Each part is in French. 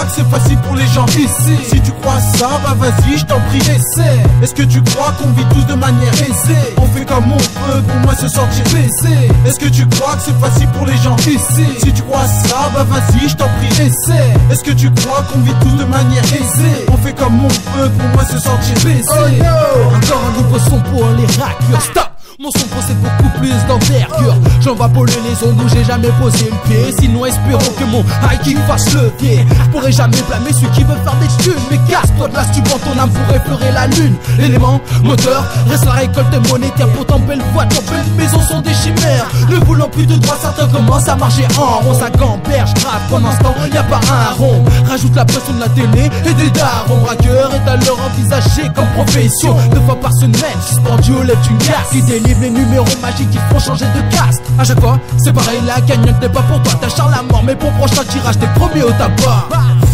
que c'est facile pour les gens ici? Si tu crois ça, bah vas-y, je t'en prie, essaie. Est-ce que tu crois qu'on vit tous de manière aisée? On fait comme on peut pour moins se sentir baisé. Est-ce que tu crois que c'est facile pour les gens ici? Si tu crois ça, bah vas-y, je t'en prie, essaie. Est-ce que tu crois qu'on vit tous de manière aisée? On fait comme on peut pour moins se sentir baisé. Oh no! Encore un nouveau son pour les rackers. Stop! Mon son possède beaucoup plus d'envergure. J'en vais voler les ondes où j'ai jamais posé le pied. Sinon espérons que mon high kick fasse levier. Je pourrais jamais blâmer celui qui veut faire des thunes. Mais casse-toi de là, si tu vends ton âme pour effleurer la lune. L'élément moteur reste la récolte monétaire. Pourtant belle voiture, belle maison sont des chimères. Ne voulant plus de droits, certains commencent à marcher en rond. Ça gamberge, grave, pendant ce temps y'a pas un rond. Rajoute la pression de la télé et des darons. Braqueur est alors envisagé comme profession. 2 fois par semaine, suspendu au lèvres d'une glace. Qui délivre les numéros magiques qui font changer de caste. À chaque fois, c'est pareil, la cagnotte n'est pas pour toi. T'achètes la mort, mais pour prochain tirage, t'es premier au tabac.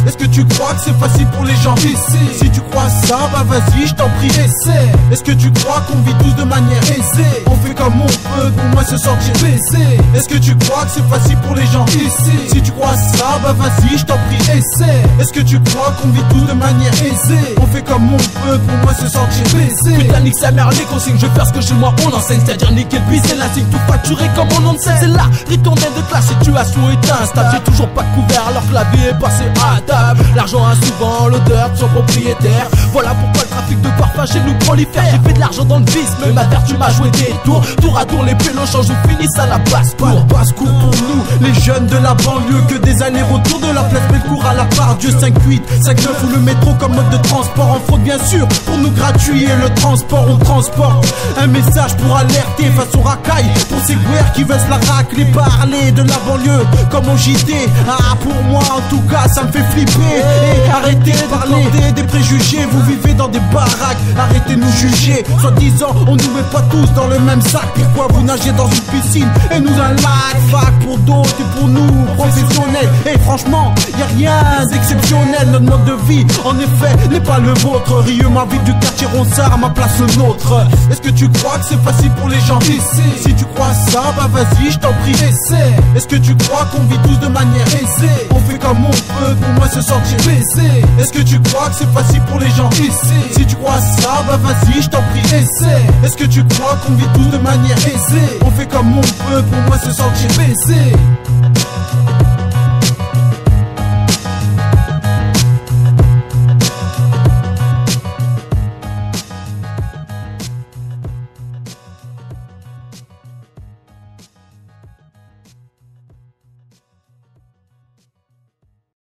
Est-ce que tu crois que c'est facile pour les gens ici? Si tu crois ça, bah vas-y, je t'en prie, essaie. Est-ce que tu crois qu'on vit tous de manière aisée? On fait comme on peut pour moins se sentir baisé. Est-ce que tu crois que c'est facile pour les gens ici? Si tu crois ça, bah vas-y, je t'en prie, essaie. Est-ce que tu crois qu'on vit tous de manière aisée? On fait comme on peut pour moins se sentir baisé. Putain, nique sa mère, les consignes, je vais faire ce que chez moi on enseigne. C'est-à-dire niquer le bis et la signe, tout facturé comme on en sait. C'est là, retourner de classe, situation est instable. J'ai toujours pas de couvert alors que la vie est passée à table. L'argent a souvent l'odeur de son propriétaire. Voilà pourquoi le trafic de parfum chez nous prolifère. J'ai fait de l'argent dans le vice, mais ma vertu m'a joué des tours. Tour à tour, les pélos changent ou finissent à la basse-cour. Basse-cour pour nous, les jeunes de la banlieue. Que des allers-retours de la place Bellecour à la Part-Dieu. 5-8, 5-9 ou le métro comme mode de transport. En fraude bien sûr, pour nous gratuit et le transport. On transporte un message pour alerter face aux racailles. Pour ces guerres qui veulent se la racler. Parler de la banlieue comme au JT. Ah, pour moi en tout cas ça me fait flipper. Et arrêtez de parler des préjugés. Vous vivez dans des baraques, arrêtez de nous juger. Soi-disant on nous met pas tous dans le même sac. Pourquoi vous nagez dans une piscine et nous un lac? Fac pour d'autres et pour nous professionnels. Et franchement y a rien d'exceptionnel. Notre mode de vie en effet n'est pas le vôtre. Rieux ma vie du quartier Ronsard à ma place le nôtre. Est-ce que tu crois que c'est facile pour les gens ici? Si tu crois ça, bah vas-y, je t'en prie, essaie. Est-ce que tu crois qu'on vit tous de manière aisée? On fait comme on peut pour moins se sentir baisé. Est-ce que tu crois que c'est facile pour les gens ici? Si tu crois ça, bah vas-y, je t'en prie, essaie. Est-ce que tu crois qu'on vit tous de manière aisée? On fait comme on peut pour moins se sentir baisé.